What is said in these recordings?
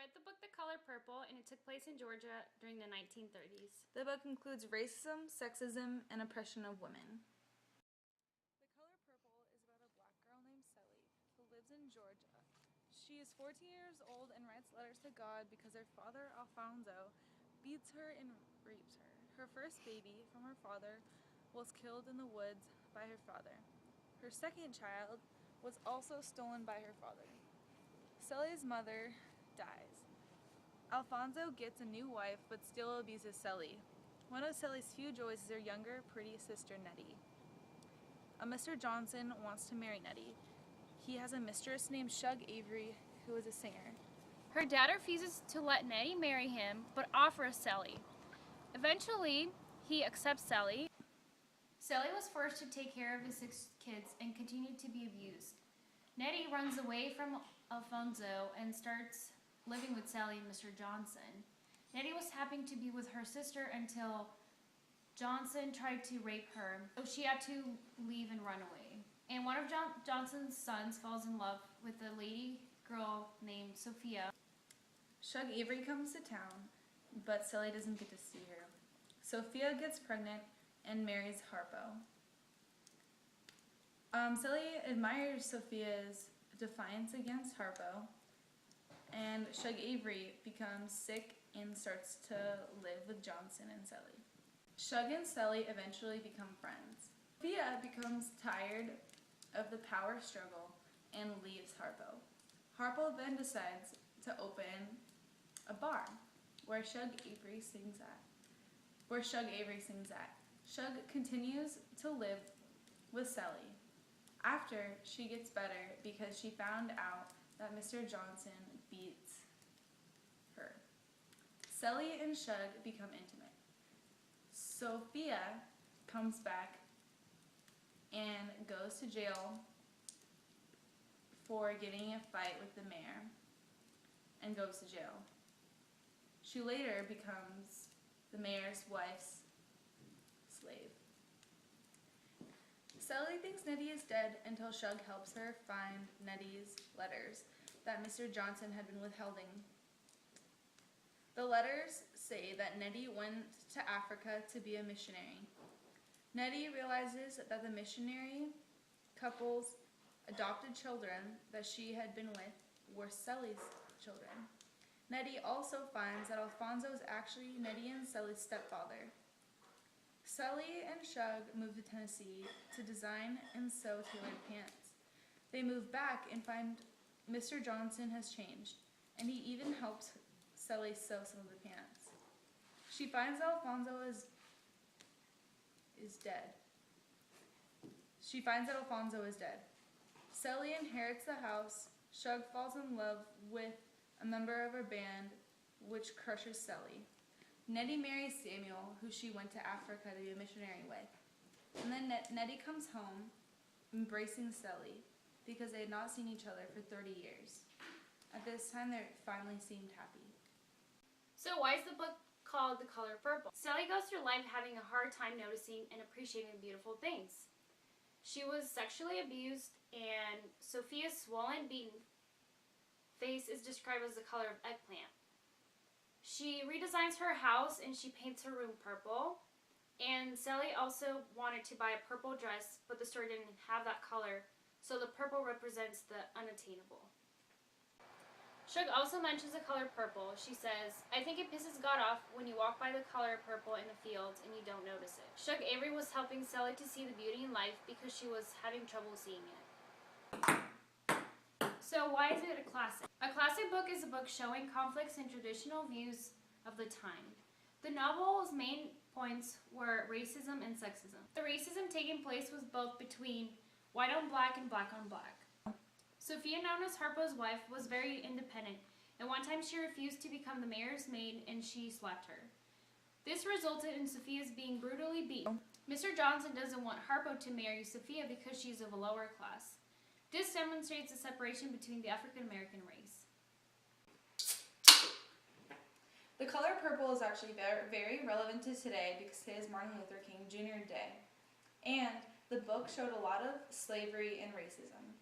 read the book The Color Purple, and it took place in Georgia during the 1930s. The book includes racism, sexism, and oppression of women. The Color Purple is about a black girl named Sally who lives in Georgia. She is 14 years old and writes letters to God because her father, Alfonso, beats her and rapes her. Her first baby from her father was killed in the woods by her father. Her second child was also stolen by her father. Sally's mother dies. Alfonso gets a new wife but still abuses Sally. One of Sally's few joys is her younger, pretty sister Nettie. A Mr. Johnson wants to marry Nettie. He has a mistress named Shug Avery, who is a singer. Her dad refuses to let Nettie marry him, but offers Sally. Eventually, he accepts Sally. Sally was forced to take care of his 6 kids and continued to be abused. Nettie runs away from Alfonso and starts living with Sally and Mr. Johnson. Nettie was happy to be with her sister until Johnson tried to rape her, so she had to leave and run away. And one of Johnson's sons falls in love with a lady girl named Sophia. Shug Avery comes to town, but Sally doesn't get to see her. Sophia gets pregnant and marries Harpo. Sally admires Sophia's defiance against Harpo, and Shug Avery becomes sick and starts to live with Johnson and Sally. Shug and Sally eventually become friends. Sophia becomes tired of the power struggle and leaves Harpo. Harpo then decides to open a bar where Shug Avery sings at. Shug continues to live with Sally after she gets better because she found out that Mr. Johnson beats her. Sally and Shug become intimate. Sophia comes back and goes to jail for getting in a fight with the mayor and goes to jail. She later becomes the mayor's wife's slave. Sally thinks Nettie is dead until Shug helps her find Nettie's letters that Mr. Johnson had been withholding. The letters say that Nettie went to Africa to be a missionary. Nettie realizes that the missionary couple's adopted children that she had been with were Sally's children. Nettie also finds that Alfonso is actually Nettie and Sally's stepfather. Sally and Shug move to Tennessee to design and sew tailored pants. They move back and find Mr. Johnson has changed, and he even helps Sally sew some of the pants. She finds that Alfonso is dead. Sally inherits the house. Shug falls in love with a member of her band, which crushes Sally. Nettie marries Samuel, who she went to Africa to be a missionary with. And then Nettie comes home, embracing Sally, because they had not seen each other for 30 years. At this time, they finally seemed happy. So why is the book called The Color Purple? Sally goes through life having a hard time noticing and appreciating beautiful things. She was sexually abused, and Sophia's swollen, beaten face is described as the color of eggplant. She redesigns her house and she paints her room purple. And Sally also wanted to buy a purple dress, but the store didn't have that color, so the purple represents the unattainable. Shug also mentions the color purple. She says, "I think it pisses God off when you walk by the color purple in the fields and you don't notice it." Shug Avery was helping Sally to see the beauty in life because she was having trouble seeing it. So why is it a classic? A classic book is a book showing conflicts and traditional views of the time. The novel's main points were racism and sexism. The racism taking place was both between white on black and black on black. Sophia, known as Harpo's wife, was very independent, and one time she refused to become the mayor's maid and she slapped her. This resulted in Sophia's being brutally beaten. Mr. Johnson doesn't want Harpo to marry Sophia because she's of a lower class. This demonstrates the separation between the African American race. The color purple is actually very relevant to today because today is Martin Luther King Jr. Day. And the book showed a lot of slavery and racism.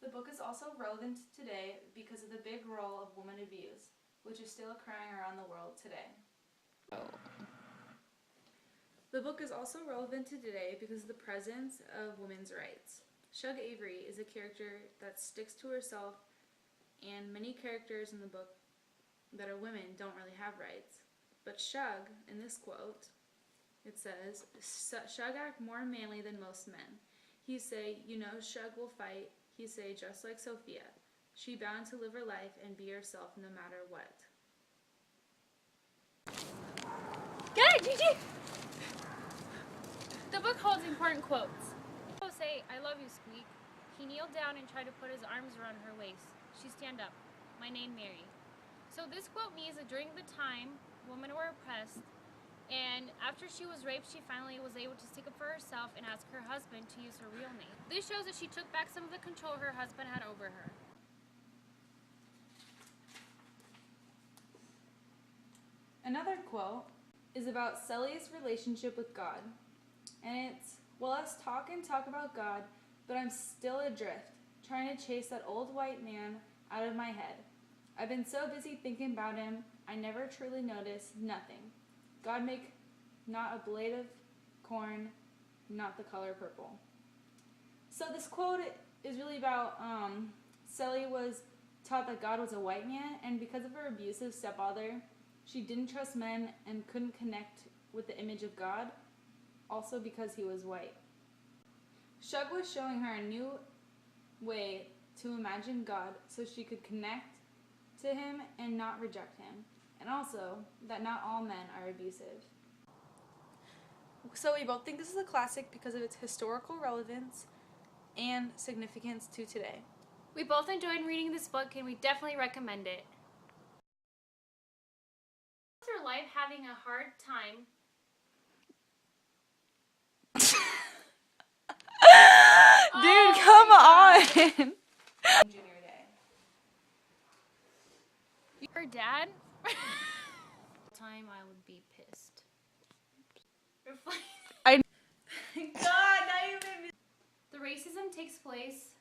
The book is also relevant today because of the big role of woman abuse, which is still occurring around the world today. The book is also relevant to today because of the presence of women's rights. Shug Avery is a character that sticks to herself, and many characters in the book that are women don't really have rights. But Shug, in this quote, it says, Shug act more manly than most men. He say, you know, Shug will fight. He say, just like Sophia. She bound to live her life and be herself no matter what. Good, Gigi! The book holds important quotes. People say, I love you, Squeak. He kneeled down and tried to put his arms around her waist. She stand up. My name, Mary. So this quote means that during the time, women were oppressed, and after she was raped, she finally was able to stick up for herself and ask her husband to use her real name. This shows that she took back some of the control her husband had over her. Another quote is about Sully's relationship with God. And it's, well, let's talk and talk about God, but I'm still adrift, trying to chase that old white man out of my head. I've been so busy thinking about him, I never truly noticed nothing. God make not a blade of corn, not the color purple. So this quote is really about Sally was taught that God was a white man, and because of her abusive stepfather, she didn't trust men and couldn't connect with the image of God, also because he was white. Shug was showing her a new way to imagine God so she could connect to him and not reject him, and also that not all men are abusive. So we both think this is a classic because of its historical relevance and significance to today. We both enjoyed reading this book and we definitely recommend it. After life having a hard time. Dude, come on! Junior day. Her dad? Time I would be pissed. God, now you made me. The racism takes place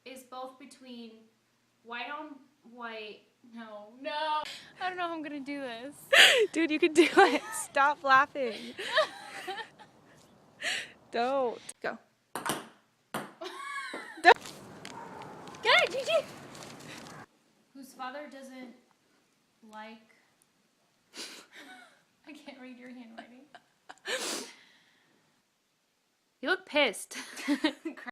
is both between white on white. No. I don't know how I'm gonna do this. Dude, you can do it. Stop laughing. Don't. Go. Good, Gigi! Whose father doesn't like... I can't read your handwriting. You look pissed.